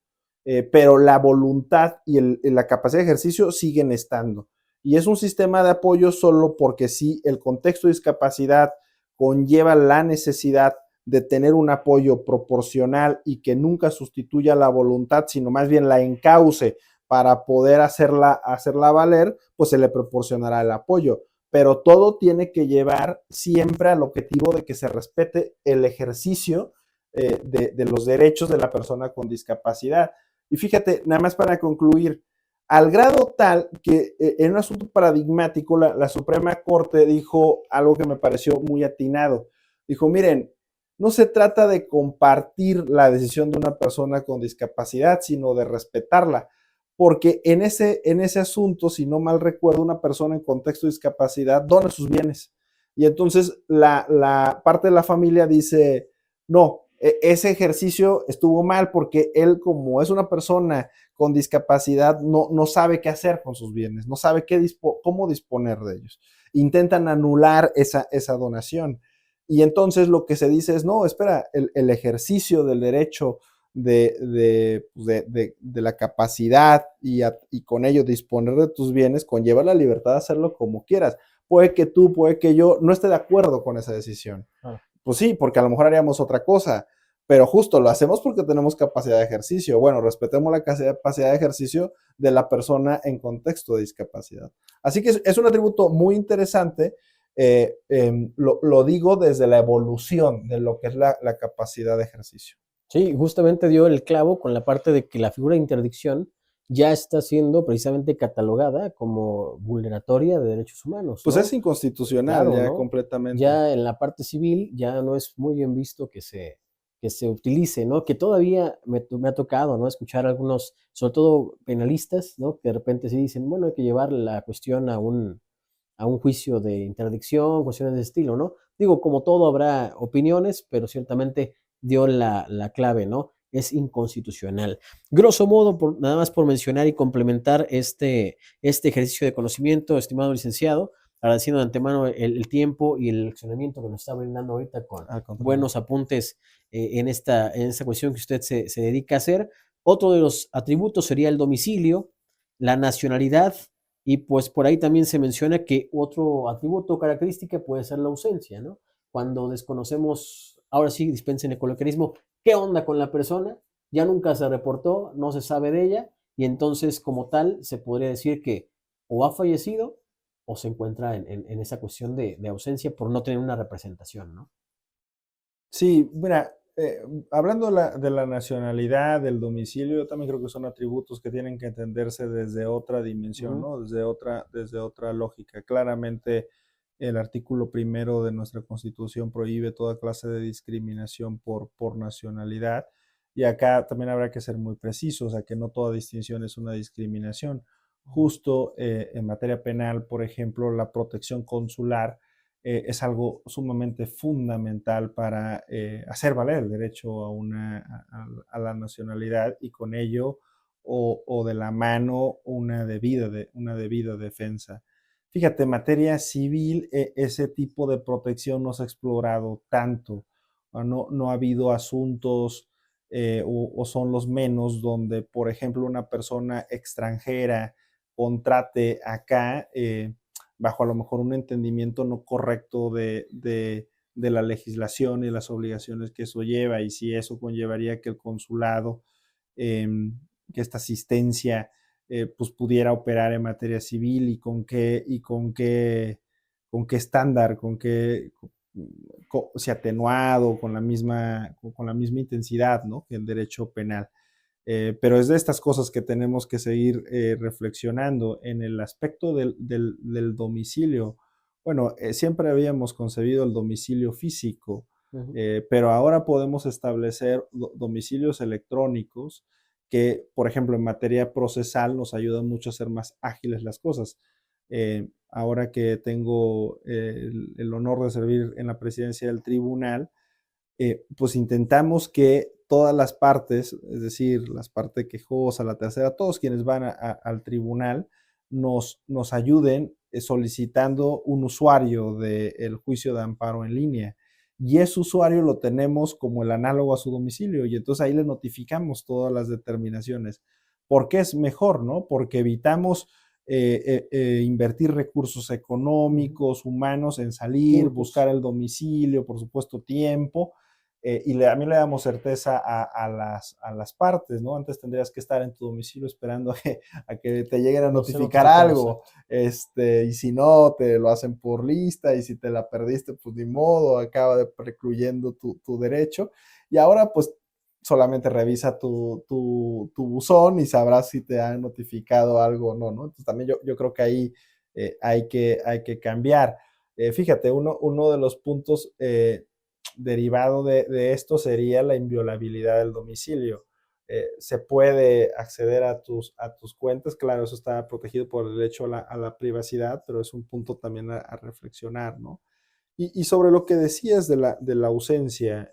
pero la voluntad y la capacidad de ejercicio siguen estando. Y es un sistema de apoyo solo porque sí, el contexto de discapacidad conlleva la necesidad de tener un apoyo proporcional y que nunca sustituya la voluntad, sino más bien la encauce para poder hacerla valer, pues se le proporcionará el apoyo. Pero todo tiene que llevar siempre al objetivo de que se respete el ejercicio de los derechos de la persona con discapacidad. Y fíjate, nada más para concluir, al grado tal que en un asunto paradigmático la Suprema Corte dijo algo que me pareció muy atinado. Dijo, miren, no se trata de compartir la decisión de una persona con discapacidad, sino de respetarla. Porque en ese asunto, si no mal recuerdo, una persona en contexto de discapacidad dona sus bienes. Y entonces la parte de la familia dice, no, ese ejercicio estuvo mal porque él, como es una persona con discapacidad, no sabe qué hacer con sus bienes, no sabe cómo disponer de ellos. Intentan anular esa donación. Y entonces lo que se dice es, no, espera, el ejercicio del derecho de la capacidad y con ello disponer de tus bienes conlleva la libertad de hacerlo como quieras. Puede que tú, puede que yo no esté de acuerdo con esa decisión. Pues sí, porque a lo mejor haríamos otra cosa, pero justo lo hacemos porque tenemos capacidad de ejercicio. Bueno, respetemos la capacidad de ejercicio de la persona en contexto de discapacidad. Así que es un atributo muy interesante. Lo digo desde la evolución de lo que es la capacidad de ejercicio.
sí, justamente dio el clavo con la parte de que la figura de interdicción ya está siendo precisamente catalogada como vulneratoria de derechos humanos,
Pues
¿no?
es inconstitucional
Claro,
ya
¿no?
completamente.
Ya en la parte civil ya no es muy bien visto que se utilice, ¿no? Que todavía me ha tocado, ¿no? Escuchar algunos, sobre todo penalistas, ¿no? Que de repente sí dicen, bueno, hay que llevar la cuestión a un juicio de interdicción, cuestiones de estilo, ¿no? Digo, como todo habrá opiniones, pero ciertamente dio la clave, ¿no? Es inconstitucional. Grosso modo, nada más por mencionar y complementar este ejercicio de conocimiento, estimado licenciado, agradeciendo de antemano el tiempo y el leccionamiento que nos está brindando ahorita con buenos apuntes en esta cuestión que usted se dedica a hacer. Otro de los atributos sería el domicilio, la nacionalidad, y pues por ahí también se menciona que otro atributo o característica puede ser la ausencia, ¿no? Cuando desconocemos, ahora sí, dispensen el coloquialismo, ¿qué onda con la persona? Ya nunca se reportó, no se sabe de ella, y entonces como tal se podría decir que o ha fallecido o se encuentra en esa cuestión de ausencia por no tener una representación, ¿no?
Sí, mira, hablando de la nacionalidad, del domicilio, yo también creo que son atributos que tienen que entenderse desde otra dimensión, ¿no? Desde otra lógica. Claramente, el artículo primero de nuestra Constitución prohíbe toda clase de discriminación por nacionalidad. Y acá también habrá que ser muy precisos, o sea, que no toda distinción es una discriminación. Justo en materia penal, por ejemplo, la protección consular es algo sumamente fundamental para hacer valer el derecho a la nacionalidad y con ello o de la mano una debida defensa. Fíjate, en materia civil, ese tipo de protección no se ha explorado tanto. No ha habido asuntos o son los menos donde, por ejemplo, una persona extranjera contrate acá bajo a lo mejor un entendimiento no correcto de la legislación y las obligaciones que eso lleva, y si eso conllevaría que el consulado que esta asistencia pues pudiera operar en materia civil y con qué estándar, si atenuado, con la misma intensidad, ¿no?, que el derecho penal. Pero es de estas cosas que tenemos que seguir reflexionando. En el aspecto del domicilio. Bueno, siempre habíamos concebido el domicilio físico, pero ahora podemos establecer domicilios electrónicos que, por ejemplo, en materia procesal nos ayudan mucho a hacer más ágiles las cosas. Ahora que tengo el honor de servir en la presidencia del tribunal, pues intentamos que todas las partes, es decir, las partes quejosas, la tercera, todos quienes van al tribunal, nos ayuden solicitando un usuario del juicio de amparo en línea. Y ese usuario lo tenemos como el análogo a su domicilio, y entonces ahí le notificamos todas las determinaciones. ¿Por qué es mejor, no? Porque evitamos invertir recursos económicos, humanos en salir, buscar el domicilio, por supuesto tiempo, y también le damos certeza a las partes, ¿no? Antes tendrías que estar en tu domicilio esperando a que te lleguen a notificar algo, y si no, te lo hacen por lista, y si te la perdiste, pues ni modo, acaba precluyendo tu derecho, y ahora pues solamente revisa tu buzón y sabrás si te han notificado algo o no, ¿no? Entonces también yo creo que ahí hay que cambiar. Fíjate, uno de los puntos derivado de esto sería la inviolabilidad del domicilio. Se puede acceder a tus cuentas, claro, eso está protegido por el derecho a la privacidad, pero es un punto también a reflexionar, ¿no? Y sobre lo que decías de la ausencia,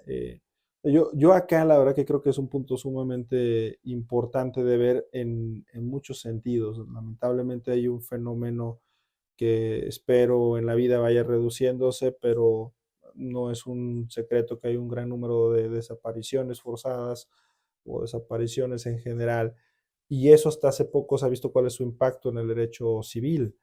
yo acá la verdad que creo que es un punto sumamente importante de ver en muchos sentidos. Lamentablemente hay un fenómeno que espero en la vida vaya reduciéndose, pero no es un secreto que hay un gran número de desapariciones forzadas o desapariciones en general, y eso hasta hace poco se ha visto cuál es su impacto en el derecho civil,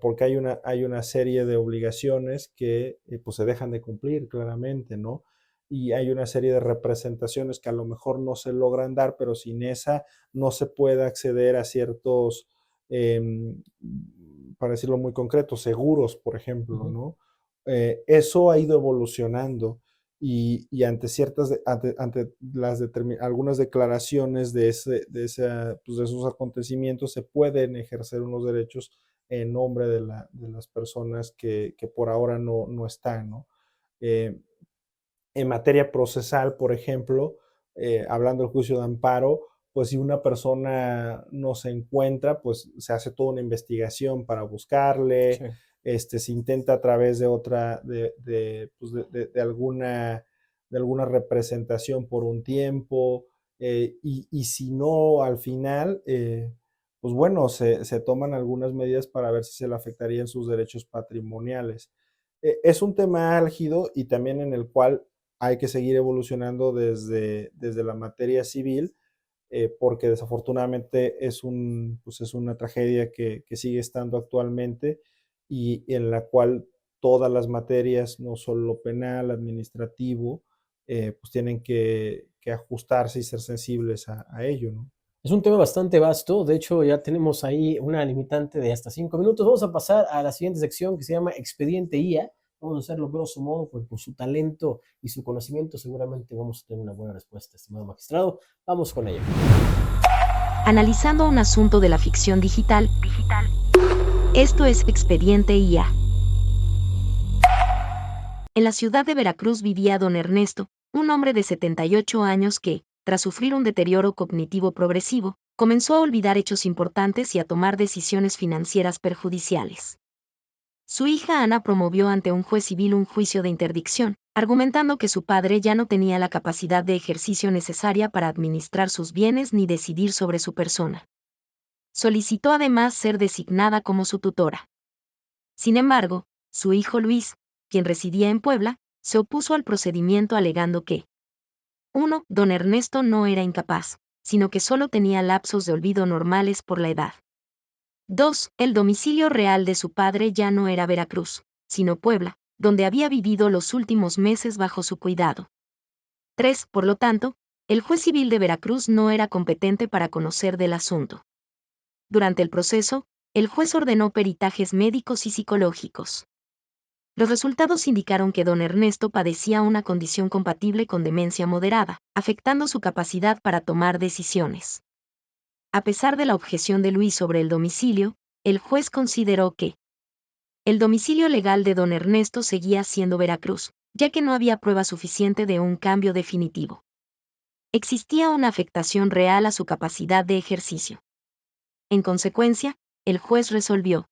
porque hay una serie de obligaciones que pues se dejan de cumplir claramente, ¿no? Y hay una serie de representaciones que a lo mejor no se logran dar, pero sin esa no se puede acceder a ciertos, para decirlo muy concreto, seguros, por ejemplo, ¿no? Eso ha ido evolucionando y ante algunas declaraciones de esos acontecimientos se pueden ejercer unos derechos en nombre de las personas que por ahora no están, ¿no? En materia procesal, por ejemplo, hablando del juicio de amparo, pues si una persona no se encuentra, pues se hace toda una investigación para buscarle, se intenta a través de alguna representación por un tiempo, y si no, al final, pues bueno, se toman algunas medidas para ver si se le afectarían sus derechos patrimoniales. Es un tema álgido y también en el cual hay que seguir evolucionando desde la materia civil, porque desafortunadamente es una tragedia que sigue estando actualmente y en la cual todas las materias, no solo penal, administrativo, pues tienen que ajustarse y ser sensibles a ello, ¿no?
Es un tema bastante vasto, de hecho ya tenemos ahí una limitante de hasta 5 minutos. Vamos a pasar a la siguiente sección que se llama Expediente IA. Vamos a hacerlo grosso modo, porque con su talento y su conocimiento seguramente vamos a tener una buena respuesta, estimado magistrado. Vamos con ello.
Analizando un asunto de la ficción digital. Esto es Expediente IA. En la ciudad de Veracruz vivía don Ernesto, un hombre de 78 años que, tras sufrir un deterioro cognitivo progresivo, comenzó a olvidar hechos importantes y a tomar decisiones financieras perjudiciales. Su hija Ana promovió ante un juez civil un juicio de interdicción, argumentando que su padre ya no tenía la capacidad de ejercicio necesaria para administrar sus bienes ni decidir sobre su persona. Solicitó además ser designada como su tutora. Sin embargo, su hijo Luis, quien residía en Puebla, se opuso al procedimiento alegando que 1. Don Ernesto no era incapaz, sino que solo tenía lapsos de olvido normales por la edad. 2. El domicilio real de su padre ya no era Veracruz, sino Puebla, donde había vivido los últimos meses bajo su cuidado. 3. Por lo tanto, el juez civil de Veracruz no era competente para conocer del asunto. Durante el proceso, el juez ordenó peritajes médicos y psicológicos. Los resultados indicaron que don Ernesto padecía una condición compatible con demencia moderada, afectando su capacidad para tomar decisiones. A pesar de la objeción de Luis sobre el domicilio, el juez consideró que el domicilio legal de don Ernesto seguía siendo Veracruz, ya que no había prueba suficiente de un cambio definitivo. Existía una afectación real a su capacidad de ejercicio. En consecuencia, el juez resolvió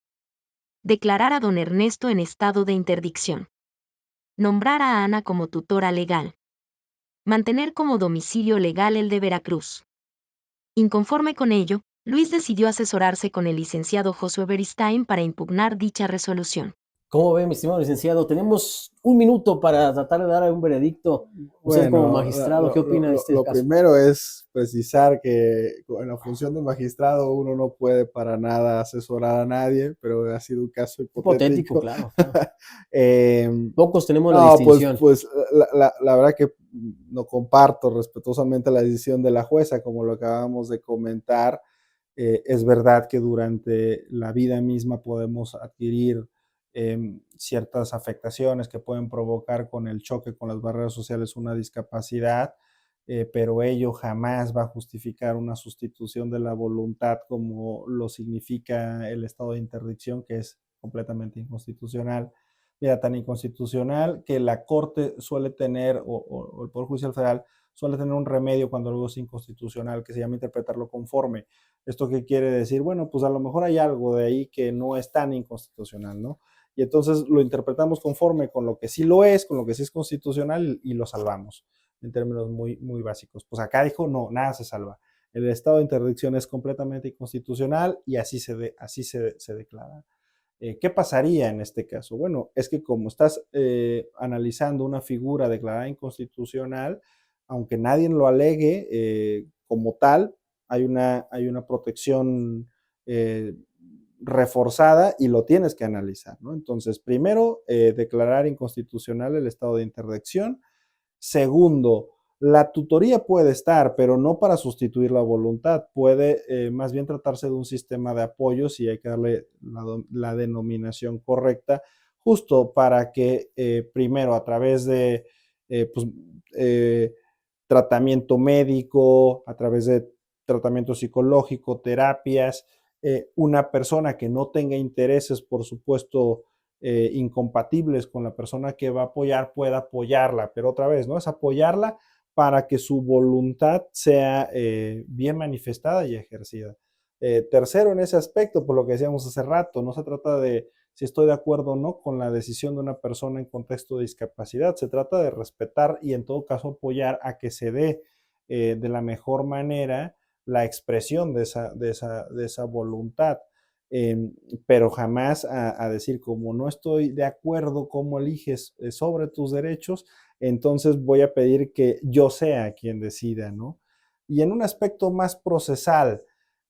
declarar a don Ernesto en estado de interdicción, nombrar a Ana como tutora legal, mantener como domicilio legal el de Veracruz. Inconforme con ello, Luis decidió asesorarse con el licenciado Josué Beristain para impugnar dicha resolución.
¿Cómo ve, mi estimado licenciado? Tenemos un minuto para tratar de dar un veredicto. Usted como magistrado, ¿qué opina de este
lo
caso?
primero es precisar que en la función de magistrado uno no puede para nada asesorar a nadie, pero ha sido un caso hipotético.
Claro.
Pocos
tenemos la distinción.
Pues la verdad que no comparto respetuosamente la decisión de la jueza, como lo acabamos de comentar. Es verdad que durante la vida misma podemos adquirir ciertas afectaciones que pueden provocar con el choque con las barreras sociales una discapacidad, pero ello jamás va a justificar una sustitución de la voluntad como lo significa el estado de interdicción, que es completamente inconstitucional. Mira, tan inconstitucional que la Corte suele tener, o el Poder Judicial Federal suele tener un remedio cuando algo es inconstitucional, que se llama interpretarlo conforme. ¿Esto qué quiere decir? Bueno, pues a lo mejor hay algo de ahí que no es tan inconstitucional, ¿no? Y entonces lo interpretamos conforme con lo que sí lo es, con lo que sí es constitucional y lo salvamos en términos muy, muy básicos. Pues acá dijo, no, nada se salva. El estado de interdicción es completamente inconstitucional y así se declara. ¿Qué pasaría en este caso? Bueno, es que como estás analizando una figura declarada inconstitucional, aunque nadie lo alegue como tal, hay una protección reforzada y lo tienes que analizar, ¿no? Entonces, primero, declarar inconstitucional el estado de interdicción. Segundo, la tutoría puede estar, pero no para sustituir la voluntad. Puede más bien tratarse de un sistema de apoyos y hay que darle la denominación correcta, justo para que primero a través de tratamiento médico, a través de tratamiento psicológico, terapias, una persona que no tenga intereses, por supuesto, incompatibles con la persona que va a apoyar, pueda apoyarla, pero otra vez, ¿no? Es apoyarla para que su voluntad sea bien manifestada y ejercida. Tercero, en ese aspecto, por lo que decíamos hace rato, no se trata de si estoy de acuerdo o no con la decisión de una persona en contexto de discapacidad, se trata de respetar y en todo caso apoyar a que se dé de la mejor manera la expresión de esa voluntad. Pero jamás a decir, como no estoy de acuerdo cómo eliges sobre tus derechos, entonces voy a pedir que yo sea quien decida, ¿no? Y en un aspecto más procesal,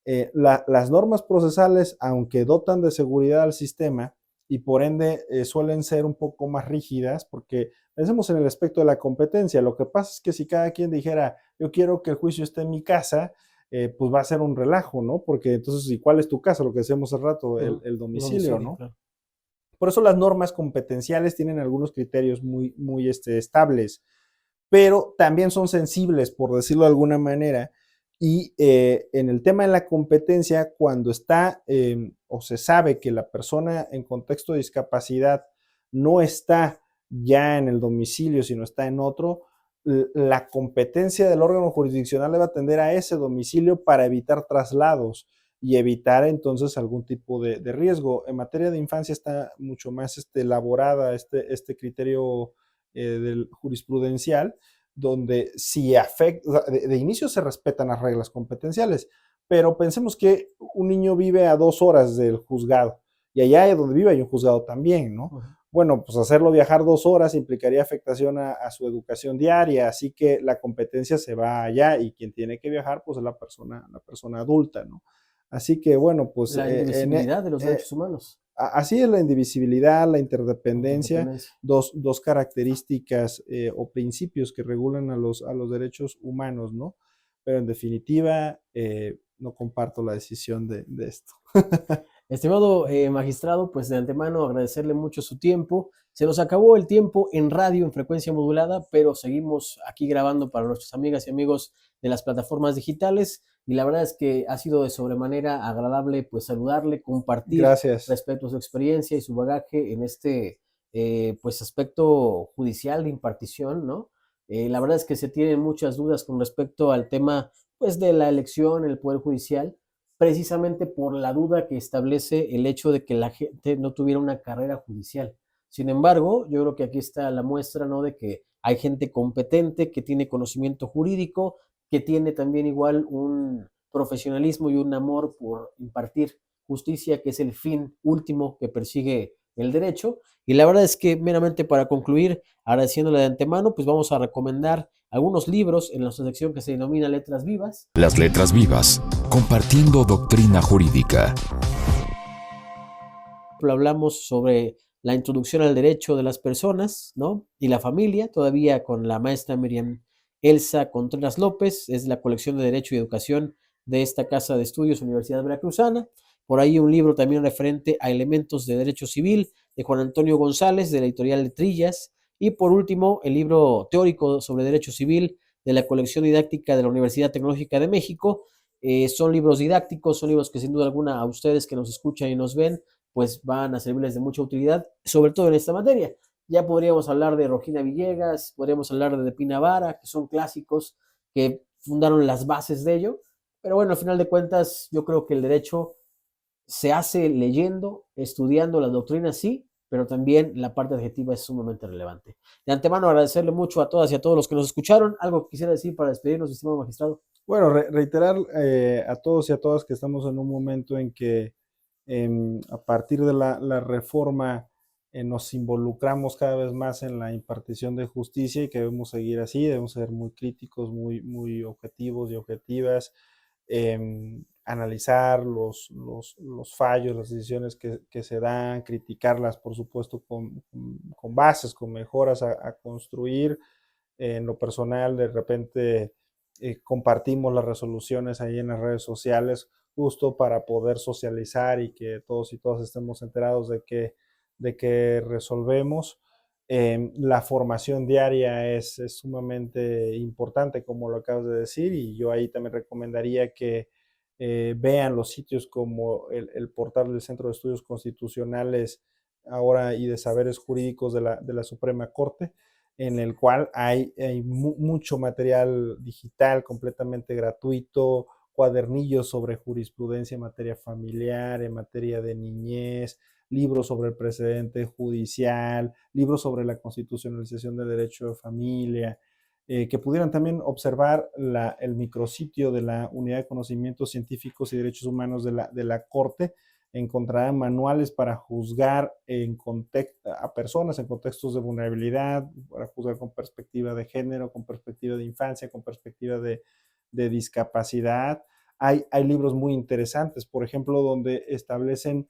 las normas procesales, aunque dotan de seguridad al sistema y por ende suelen ser un poco más rígidas, porque pensemos en el aspecto de la competencia. Lo que pasa es que si cada quien dijera, yo quiero que el juicio esté en mi casa, pues va a ser un relajo, ¿no? Porque entonces, ¿y cuál es tu casa? Lo que decíamos hace rato, el domicilio, ¿no? Claro. Por eso las normas competenciales tienen algunos criterios muy, muy estables, pero también son sensibles, por decirlo de alguna manera, y en el tema de la competencia, cuando está o se sabe que la persona en contexto de discapacidad no está ya en el domicilio, sino está en otro, la competencia del órgano jurisdiccional debe atender a ese domicilio para evitar traslados y evitar entonces algún tipo de riesgo. En materia de infancia está mucho más elaborada este criterio del jurisprudencial, donde si afecta, de inicio se respetan las reglas competenciales, pero pensemos que un niño vive a 2 horas del juzgado y allá donde vive hay un juzgado también, ¿no? Uh-huh. Bueno, pues hacerlo viajar 2 horas implicaría afectación a su educación diaria, así que la competencia se va allá y quien tiene que viajar pues es la persona adulta, ¿no? Así que bueno, pues...
La indivisibilidad de los derechos humanos.
Así es la indivisibilidad, la interdependencia, dos características o principios que regulan a los derechos humanos, ¿no? Pero en definitiva, no comparto la decisión de esto.
Estimado magistrado, pues de antemano agradecerle mucho su tiempo. Se nos acabó el tiempo en radio, en frecuencia modulada, pero seguimos aquí grabando para nuestras amigas y amigos de las plataformas digitales. Y la verdad es que ha sido de sobremanera agradable pues saludarle, compartir
Gracias.
respecto a su experiencia y su bagaje en este pues aspecto judicial de impartición, ¿no? La verdad es que se tienen muchas dudas con respecto al tema pues de la elección en el Poder Judicial, precisamente por la duda que establece el hecho de que la gente no tuviera una carrera judicial. Sin embargo, yo creo que aquí está la muestra, ¿no?, de que hay gente competente, que tiene conocimiento jurídico, que tiene también igual un profesionalismo y un amor por impartir justicia, que es el fin último que persigue el derecho. Y la verdad es que meramente para concluir, agradeciéndole de antemano, pues vamos a recomendar algunos libros en nuestra sección que se denomina Letras Vivas.
Las Letras Vivas, compartiendo doctrina jurídica.
Hablamos sobre la introducción al derecho de las personas, ¿no?, y la familia, todavía con la maestra Miriam Elsa Contreras López, es la colección de Derecho y Educación de esta Casa de Estudios Universidad Veracruzana. Por ahí un libro también referente a elementos de derecho civil de Juan Antonio González, de la editorial de Trillas. Y por último, el libro teórico sobre derecho civil de la colección didáctica de la Universidad Tecnológica de México. Son libros didácticos, son libros que sin duda alguna a ustedes que nos escuchan y nos ven, pues van a servirles de mucha utilidad, sobre todo en esta materia. Ya podríamos hablar de Regina Villegas, podríamos hablar de Pina Vara, que son clásicos que fundaron las bases de ello. Pero bueno, al final de cuentas, yo creo que el derecho se hace leyendo, estudiando la doctrina, sí, pero también la parte adjetiva es sumamente relevante. De antemano, agradecerle mucho a todas y a todos los que nos escucharon. ¿Algo que quisiera decir para despedirnos, estimado magistrado?
Bueno, reiterar a todos y a todas que estamos en un momento en que a partir de la reforma nos involucramos cada vez más en la impartición de justicia y que debemos seguir así, debemos ser muy críticos, muy objetivos y objetivas, analizar los fallos, las decisiones que se dan, criticarlas, por supuesto, con bases, con mejoras a construir. En lo personal, de repente compartimos las resoluciones ahí en las redes sociales, justo para poder socializar y que todos y todas estemos enterados de que resolvemos. La formación diaria es sumamente importante, como lo acabas de decir, y yo ahí también recomendaría que vean los sitios como el portal del Centro de Estudios Constitucionales ahora y de Saberes Jurídicos de la Suprema Corte, en el cual hay mucho material digital completamente gratuito, cuadernillos sobre jurisprudencia en materia familiar, en materia de niñez, libros sobre el precedente judicial, libros sobre la constitucionalización del derecho de familia, que pudieran también observar el micrositio de la Unidad de Conocimientos Científicos y Derechos Humanos de la Corte. Encontrarán manuales para juzgar a personas en contextos de vulnerabilidad, para juzgar con perspectiva de género, con perspectiva de infancia, con perspectiva de discapacidad. Hay libros muy interesantes, por ejemplo, donde establecen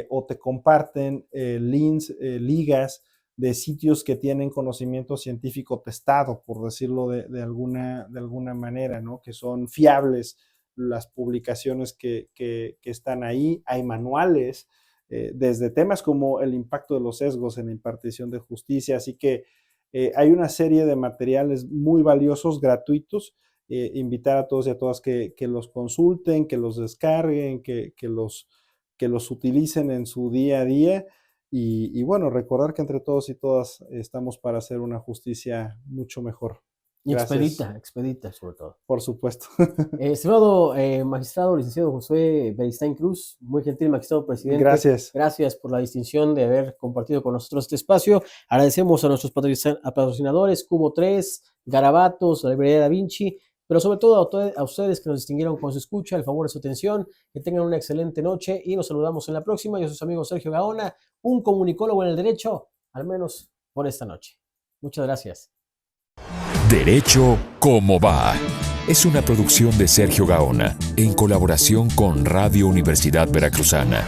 o te comparten links, ligas de sitios que tienen conocimiento científico testado, por decirlo de alguna manera, ¿no?, que son fiables las publicaciones que están ahí. Hay manuales desde temas como el impacto de los sesgos en la impartición de justicia, así que hay una serie de materiales muy valiosos, gratuitos. Invitar a todos y a todas que los consulten, que los descarguen, que los utilicen en su día a día y bueno, recordar que entre todos y todas estamos para hacer una justicia mucho mejor.
Y expedita sobre todo.
Por supuesto.
Estimado magistrado, licenciado José Beristain Cruz, muy gentil magistrado presidente.
Gracias.
Gracias por la distinción de haber compartido con nosotros este espacio. Agradecemos a nuestros patrocinadores, Cubo 3, Garabatos, la librería Da Vinci, pero sobre todo a ustedes que nos distinguieron con su escucha, el favor de su atención, que tengan una excelente noche y nos saludamos en la próxima. Yo soy su amigo Sergio Gaona, un comunicólogo en el derecho, al menos por esta noche. Muchas gracias.
Derecho ¿Cómo va? Es una producción de Sergio Gaona en colaboración con Radio Universidad Veracruzana.